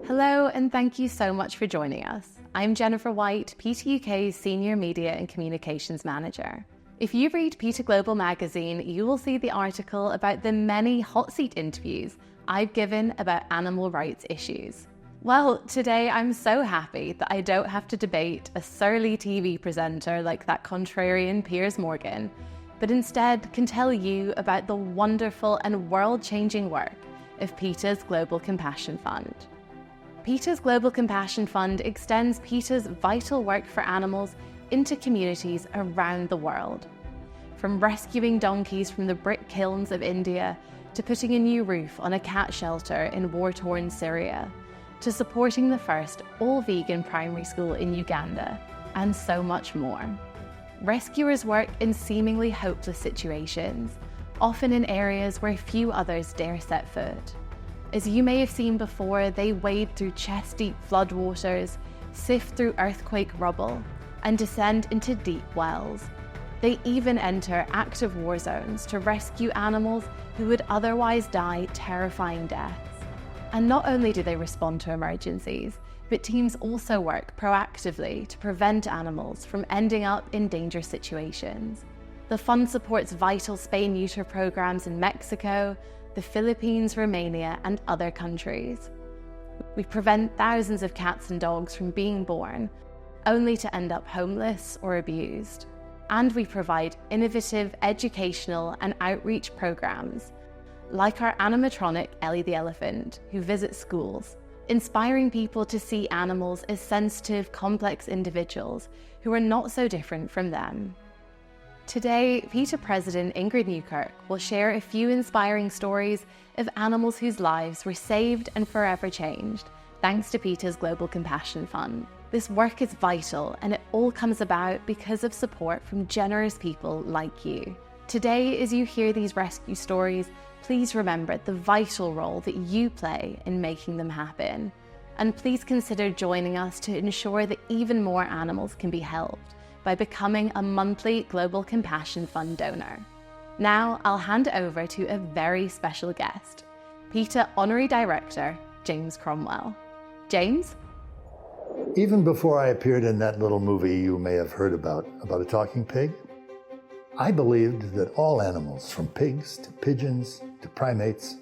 Hello, and thank you so much for joining us. I'm Jennifer White, PETA UK's Senior Media and Communications Manager. If you read PETA Global magazine, you will see the article about the many hot seat interviews I've given about animal rights issues. Well, today I'm so happy that I don't have to debate a surly TV presenter like that contrarian Piers Morgan, but instead can tell you about the wonderful and world-changing work of PETA's Global Compassion Fund. PETA's Global Compassion Fund extends PETA's vital work for animals into communities around the world. From rescuing donkeys from the brick kilns of India, to putting a new roof on a cat shelter in war-torn Syria, to supporting the first all-vegan primary school in Uganda, and so much more. Rescuers work in seemingly hopeless situations, often in areas where few others dare set foot. As you may have seen before, they wade through chest-deep floodwaters, sift through earthquake rubble, and descend into deep wells. They even enter active war zones to rescue animals who would otherwise die terrifying deaths. And not only do they respond to emergencies, but teams also work proactively to prevent animals from ending up in dangerous situations. The fund supports vital spay-neuter programs in Mexico, the Philippines, Romania, and other countries. We prevent thousands of cats and dogs from being born, only to end up homeless or abused. And we provide innovative educational and outreach programs, like our animatronic Ellie the Elephant, who visits schools, inspiring people to see animals as sensitive, complex individuals who are not so different from them. Today, PETA President Ingrid Newkirk will share a few inspiring stories of animals whose lives were saved and forever changed, thanks to PETA's Global Compassion Fund. This work is vital, and it all comes about because of support from generous people like you. Today, as you hear these rescue stories, please remember the vital role that you play in making them happen. And please consider joining us to ensure that even more animals can be helped by becoming a monthly Global Compassion Fund donor. Now, I'll hand over to a very special guest, PETA Honorary Director, James Cromwell. James? Even before I appeared in that little movie you may have heard about a talking pig, I believed that all animals, from pigs to pigeons to primates,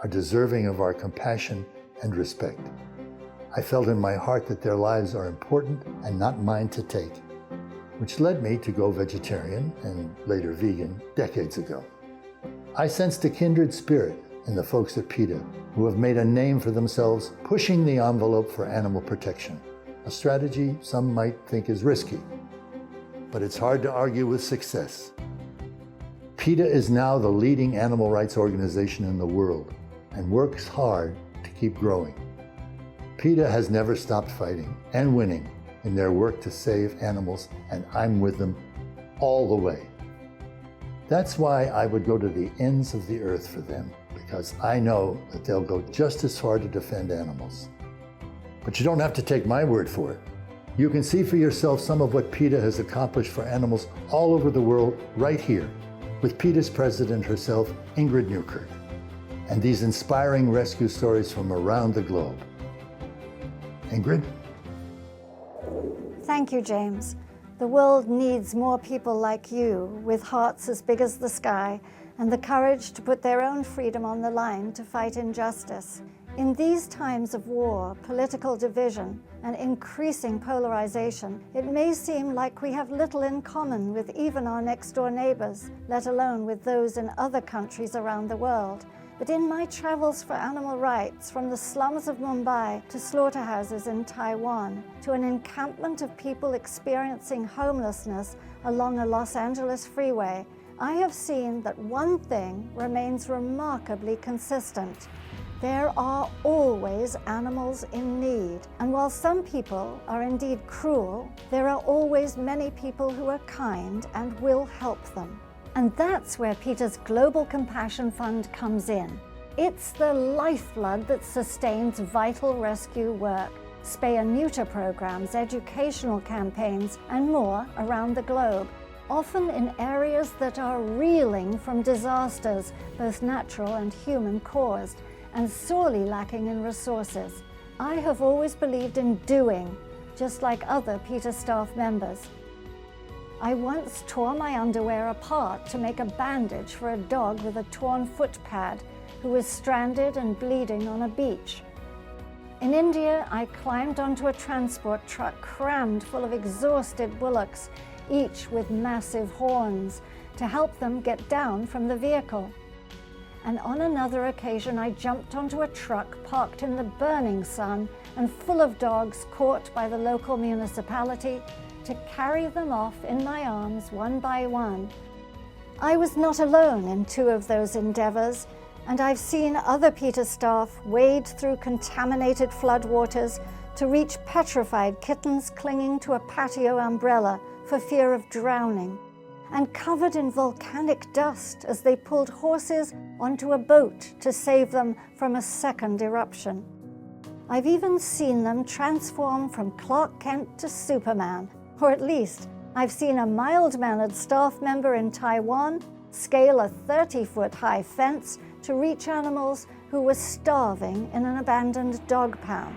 are deserving of our compassion and respect. I felt in my heart that their lives are important and not mine to take, which led me to go vegetarian and later vegan decades ago. I sensed a kindred spirit in the folks at PETA who have made a name for themselves pushing the envelope for animal protection, a strategy some might think is risky, but it's hard to argue with success. PETA is now the leading animal rights organization in the world and works hard to keep growing. PETA has never stopped fighting and winning in their work to save animals, and I'm with them all the way. That's why I would go to the ends of the earth for them, because I know that they'll go just as far to defend animals. But you don't have to take my word for it. You can see for yourself some of what PETA has accomplished for animals all over the world right here, with PETA's president herself, Ingrid Newkirk, and these inspiring rescue stories from around the globe. Ingrid? Thank you, James. The world needs more people like you, with hearts as big as the sky, and the courage to put their own freedom on the line to fight injustice. In these times of war, political division, and increasing polarization, it may seem like we have little in common with even our next-door neighbors, let alone with those in other countries around the world. But in my travels for animal rights, from the slums of Mumbai to slaughterhouses in Taiwan, to an encampment of people experiencing homelessness along a Los Angeles freeway, I have seen that one thing remains remarkably consistent. There are always animals in need. And while some people are indeed cruel, there are always many people who are kind and will help them. And that's where PETA's Global Compassion Fund comes in. It's the lifeblood that sustains vital rescue work, spay and neuter programs, educational campaigns, and more around the globe, often in areas that are reeling from disasters, both natural and human caused, and sorely lacking in resources. I have always believed in doing, just like other PETA staff members. I once tore my underwear apart to make a bandage for a dog with a torn foot pad who was stranded and bleeding on a beach. In India, I climbed onto a transport truck crammed full of exhausted bullocks, each with massive horns, to help them get down from the vehicle. And on another occasion, I jumped onto a truck parked in the burning sun and full of dogs caught by the local municipality to carry them off in my arms one by one. I was not alone in two of those endeavors, and I've seen other PETA staff wade through contaminated floodwaters to reach petrified kittens clinging to a patio umbrella for fear of drowning, and covered in volcanic dust as they pulled horses onto a boat to save them from a second eruption. I've even seen them transform from Clark Kent to Superman, or at least I've seen a mild-mannered staff member in Taiwan scale a 30-foot-high fence to reach animals who were starving in an abandoned dog pound.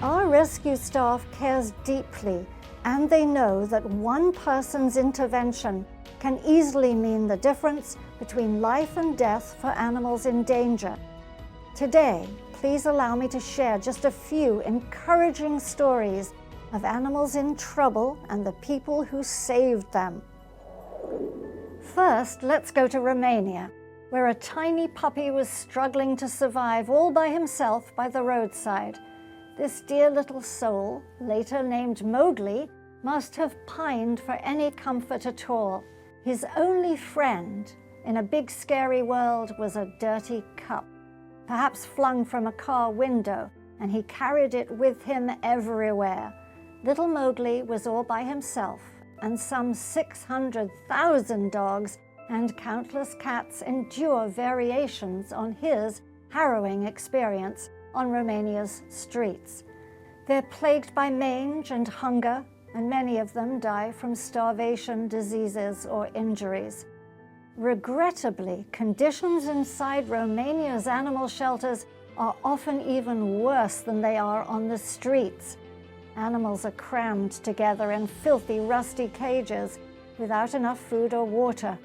Our rescue staff cares deeply, and they know that one person's intervention can easily mean the difference between life and death for animals in danger. Today, please allow me to share just a few encouraging stories of animals in trouble and the people who saved them. First, let's go to Romania, where a tiny puppy was struggling to survive all by himself by the roadside. This dear little soul, later named Mowgli, must have pined for any comfort at all. His only friend in a big scary world was a dirty cup, perhaps flung from a car window, and he carried it with him everywhere. Little Mowgli was all by himself, and some 600,000 dogs and countless cats endure variations on his harrowing experience on Romania's streets. They're plagued by mange and hunger, and many of them die from starvation, diseases, or injuries. Regrettably, conditions inside Romania's animal shelters are often even worse than they are on the streets. Animals are crammed together in filthy, rusty cages without enough food or water,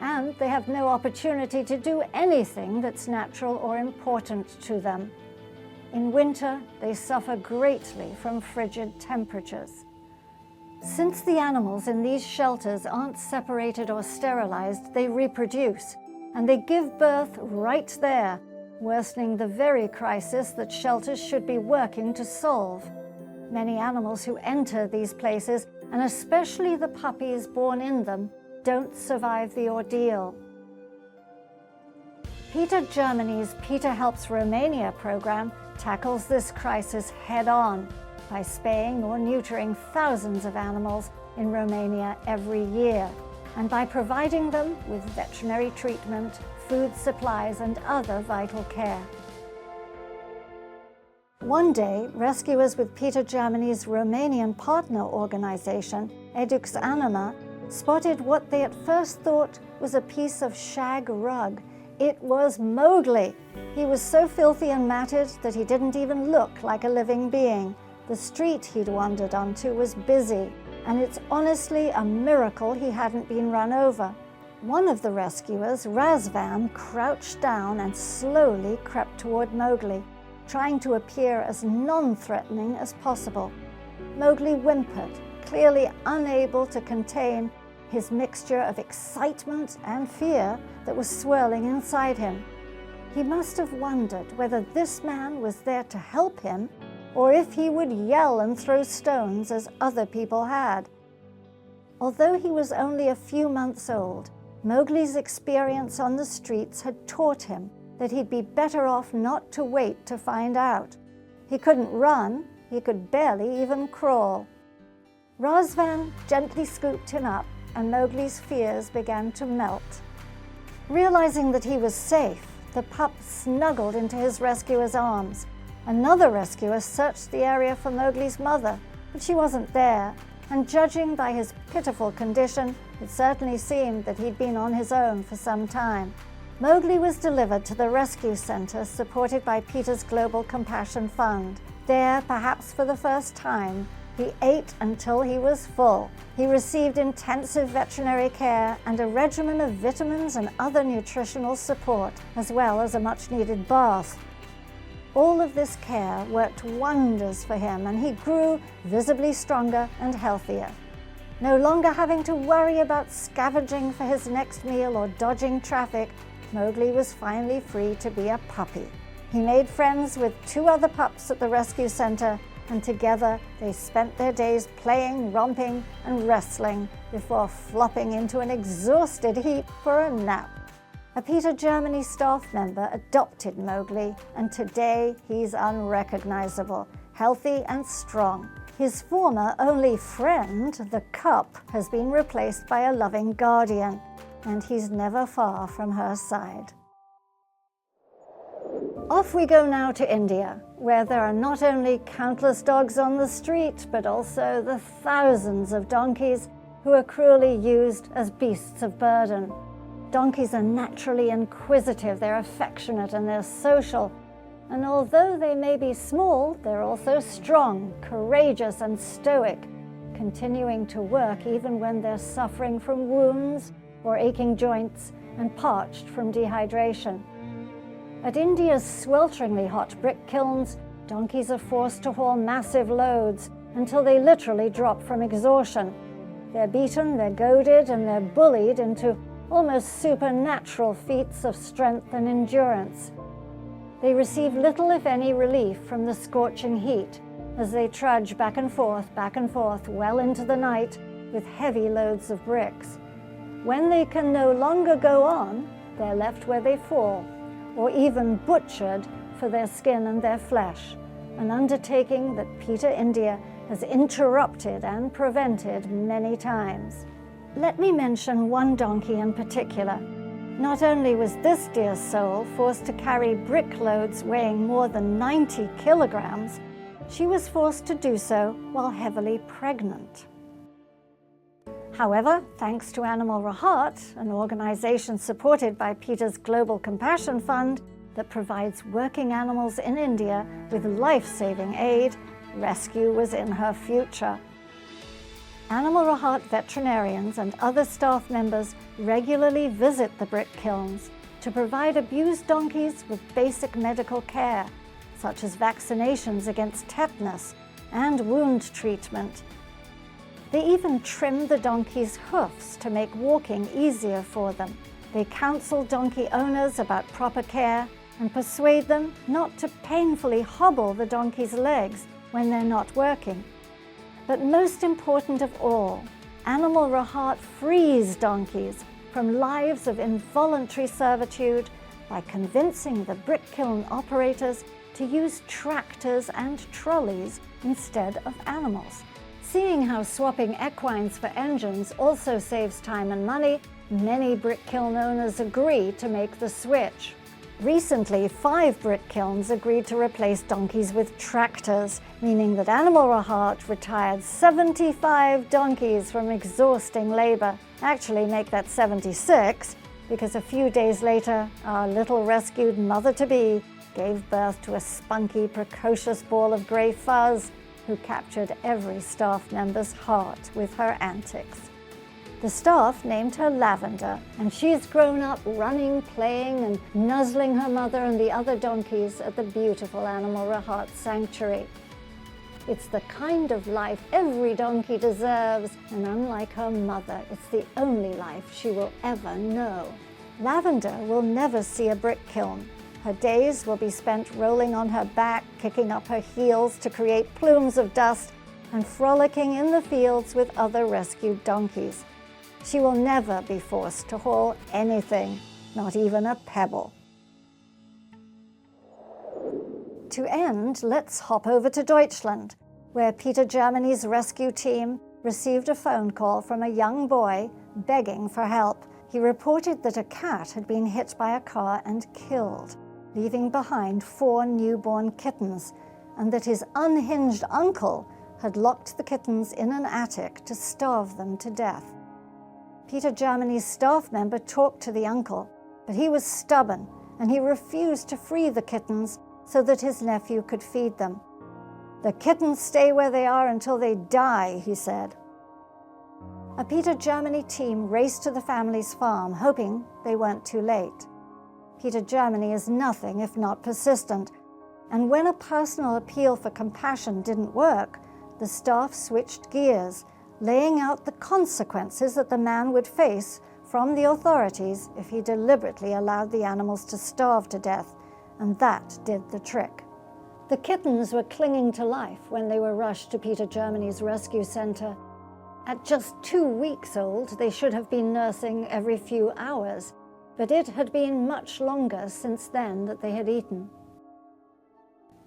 and they have no opportunity to do anything that's natural or important to them. In winter, they suffer greatly from frigid temperatures. Since the animals in these shelters aren't separated or sterilized, they reproduce, and they give birth right there, worsening the very crisis that shelters should be working to solve. Many animals who enter these places, and especially the puppies born in them, don't survive the ordeal. PETA Germany's PETA Helps Romania program tackles this crisis head-on by spaying or neutering thousands of animals in Romania every year, and by providing them with veterinary treatment, food supplies, and other vital care. One day, rescuers with PETA Germany's Romanian partner organization, Edux Anima, spotted what they at first thought was a piece of shag rug. It was Mowgli. He was so filthy and matted that he didn't even look like a living being. The street he'd wandered onto was busy, and it's honestly a miracle he hadn't been run over. One of the rescuers, Razvan, crouched down and slowly crept toward Mowgli, trying to appear as non-threatening as possible. Mowgli whimpered, clearly unable to contain his mixture of excitement and fear that was swirling inside him. He must have wondered whether this man was there to help him, or if he would yell and throw stones as other people had. Although he was only a few months old, Mowgli's experience on the streets had taught him that he'd be better off not to wait to find out. He couldn't run, he could barely even crawl. Razvan gently scooped him up, and Mowgli's fears began to melt. Realizing that he was safe, the pup snuggled into his rescuer's arms. Another rescuer searched the area for Mowgli's mother, but she wasn't there, and judging by his pitiful condition, it certainly seemed that he'd been on his own for some time. Mowgli was delivered to the rescue center supported by PETA's Global Compassion Fund. There, perhaps for the first time, he ate until he was full. He received intensive veterinary care and a regimen of vitamins and other nutritional support, as well as a much-needed bath. All of this care worked wonders for him, and he grew visibly stronger and healthier. No longer having to worry about scavenging for his next meal or dodging traffic, Mowgli was finally free to be a puppy. He made friends with 2 other pups at the rescue center, and together they spent their days playing, romping, and wrestling before flopping into an exhausted heap for a nap. A PETA Germany staff member adopted Mowgli, and today he's unrecognizable, healthy and strong. His former only friend, the cup, has been replaced by a loving guardian, and he's never far from her side. Off we go now to India, where there are not only countless dogs on the street, but also the thousands of donkeys who are cruelly used as beasts of burden. Donkeys are naturally inquisitive, they're affectionate, and they're social. And although they may be small, they're also strong, courageous, and stoic, continuing to work even when they're suffering from wounds or aching joints and parched from dehydration. At India's swelteringly hot brick kilns, donkeys are forced to haul massive loads until they literally drop from exhaustion. They're beaten, they're goaded, and they're bullied into almost supernatural feats of strength and endurance. They receive little, if any, relief from the scorching heat as they trudge back and forth, well into the night with heavy loads of bricks. When they can no longer go on, they're left where they fall, or even butchered for their skin and their flesh, an undertaking that PETA India has interrupted and prevented many times. Let me mention one donkey in particular. Not only was this dear soul forced to carry brick loads weighing more than 90 kilograms, she was forced to do so while heavily pregnant. However, thanks to Animal Rahat, an organization supported by PETA's Global Compassion Fund that provides working animals in India with life-saving aid, rescue was in her future. Animal Rahat veterinarians and other staff members regularly visit the brick kilns to provide abused donkeys with basic medical care, such as vaccinations against tetanus and wound treatment. They even trim the donkeys' hoofs to make walking easier for them. They counsel donkey owners about proper care and persuade them not to painfully hobble the donkey's legs when they're not working. But most important of all, Animal Rahat frees donkeys from lives of involuntary servitude by convincing the brick kiln operators to use tractors and trolleys instead of animals. Seeing how swapping equines for engines also saves time and money, many brick kiln owners agree to make the switch. Recently, 5 brick kilns agreed to replace donkeys with tractors, meaning that Animal Rahat retired 75 donkeys from exhausting labor. Actually, make that 76, because a few days later, our little rescued mother-to-be gave birth to a spunky, precocious ball of grey fuzz who captured every staff member's heart with her antics. The staff named her Lavender, and she's grown up running, playing, and nuzzling her mother and the other donkeys at the beautiful Animal Rahat sanctuary. It's the kind of life every donkey deserves, and unlike her mother, it's the only life she will ever know. Lavender will never see a brick kiln. Her days will be spent rolling on her back, kicking up her heels to create plumes of dust, and frolicking in the fields with other rescued donkeys. She will never be forced to haul anything, not even a pebble. To end, let's hop over to Deutschland, where PETA Germany's rescue team received a phone call from a young boy begging for help. He reported that a cat had been hit by a car and killed, leaving behind 4 newborn kittens, and that his unhinged uncle had locked the kittens in an attic to starve them to death. PETA Germany's staff member talked to the uncle, but he was stubborn and he refused to free the kittens so that his nephew could feed them. "The kittens stay where they are until they die," he said. A PETA Germany team raced to the family's farm, hoping they weren't too late. PETA Germany is nothing if not persistent, and when a personal appeal for compassion didn't work, the staff switched gears, laying out the consequences that the man would face from the authorities if he deliberately allowed the animals to starve to death, and that did the trick. The kittens were clinging to life when they were rushed to PETA Germany's rescue center. At just 2 weeks old, they should have been nursing every few hours, but it had been much longer since then that they had eaten.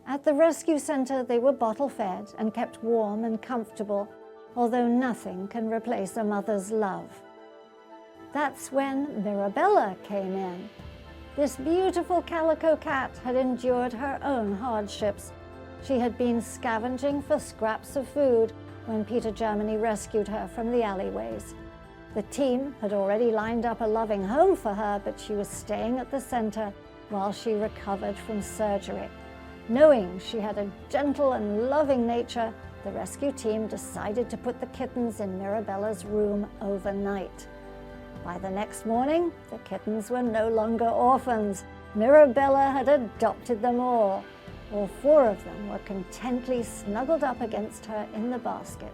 At the rescue center, they were bottle-fed and kept warm and comfortable, although nothing can replace a mother's love. That's when Mirabella came in. This beautiful calico cat had endured her own hardships. She had been scavenging for scraps of food when PETA Germany rescued her from the alleyways. The team had already lined up a loving home for her, but she was staying at the center while she recovered from surgery. Knowing she had a gentle and loving nature, the rescue team decided to put the kittens in Mirabella's room overnight. By the next morning, the kittens were no longer orphans. Mirabella had adopted them all. All 4 of them were contently snuggled up against her in the basket.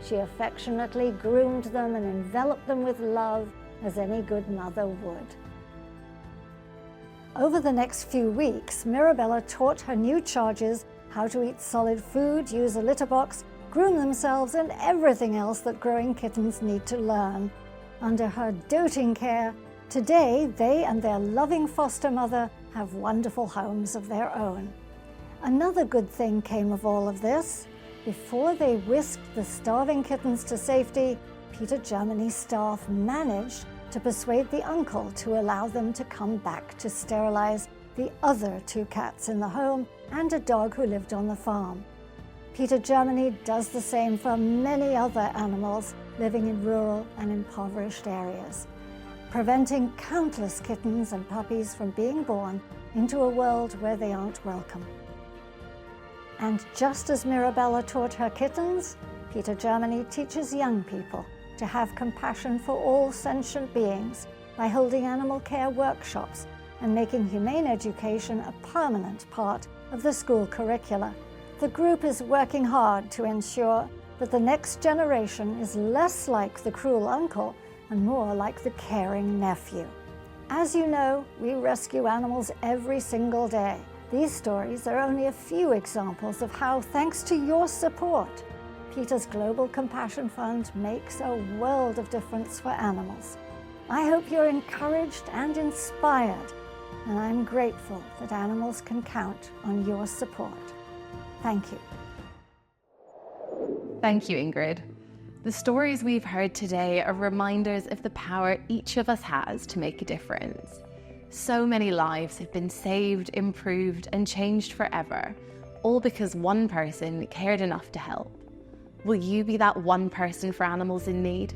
She affectionately groomed them and enveloped them with love, as any good mother would. Over the next few weeks, Mirabella taught her new charges how to eat solid food, use a litter box, groom themselves, and everything else that growing kittens need to learn. Under her doting care, today they and their loving foster mother have wonderful homes of their own. Another good thing came of all of this. Before they whisked the starving kittens to safety, PETA Germany staff managed to persuade the uncle to allow them to come back to sterilize the other 2 cats in the home and a dog who lived on the farm. PETA Germany does the same for many other animals living in rural and impoverished areas, preventing countless kittens and puppies from being born into a world where they aren't welcome. And just as Mirabella taught her kittens, PETA Germany teaches young people to have compassion for all sentient beings by holding animal care workshops and making humane education a permanent part of the school curricula. The group is working hard to ensure that the next generation is less like the cruel uncle and more like the caring nephew. As you know, we rescue animals every single day. These stories are only a few examples of how, thanks to your support, PETA's Global Compassion Fund makes a world of difference for animals. I hope you're encouraged and inspired, and I'm grateful that animals can count on your support. Thank you. Thank you, Ingrid. The stories we've heard today are reminders of the power each of us has to make a difference. So many lives have been saved, improved, and changed forever, all because one person cared enough to help. Will you be that one person for animals in need?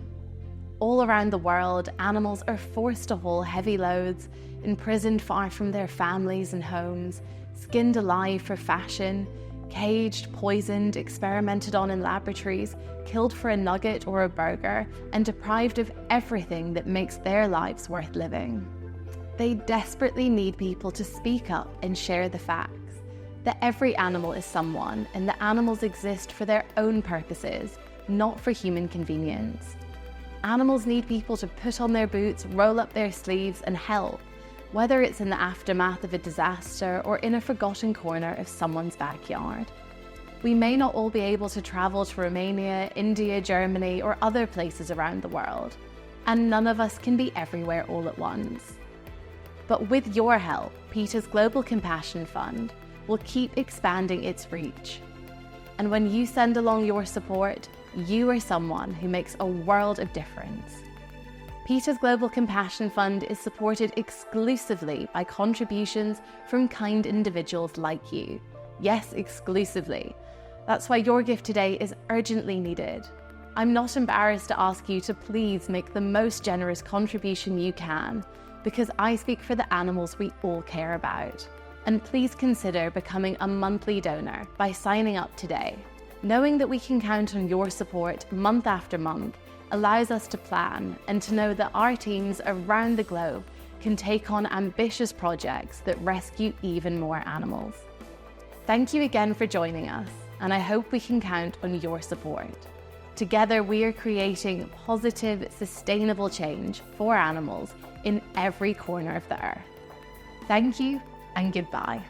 All around the world, animals are forced to haul heavy loads, imprisoned far from their families and homes, skinned alive for fashion, caged, poisoned, experimented on in laboratories, killed for a nugget or a burger, and deprived of everything that makes their lives worth living. They desperately need people to speak up and share the facts, that every animal is someone and that animals exist for their own purposes, not for human convenience. Animals need people to put on their boots, roll up their sleeves and help, whether it's in the aftermath of a disaster or in a forgotten corner of someone's backyard. We may not all be able to travel to Romania, India, Germany, or other places around the world, and none of us can be everywhere all at once. But with your help, PETA's Global Compassion Fund will keep expanding its reach. And when you send along your support, you are someone who makes a world of difference. PETA's Global Compassion Fund is supported exclusively by contributions from kind individuals like you. Yes, exclusively. That's why your gift today is urgently needed. I'm not embarrassed to ask you to please make the most generous contribution you can, because I speak for the animals we all care about. And please consider becoming a monthly donor by signing up today. Knowing that we can count on your support month after month allows us to plan and to know that our teams around the globe can take on ambitious projects that rescue even more animals. Thank you again for joining us, and I hope we can count on your support. Together, we are creating positive, sustainable change for animals in every corner of the earth. Thank you and goodbye.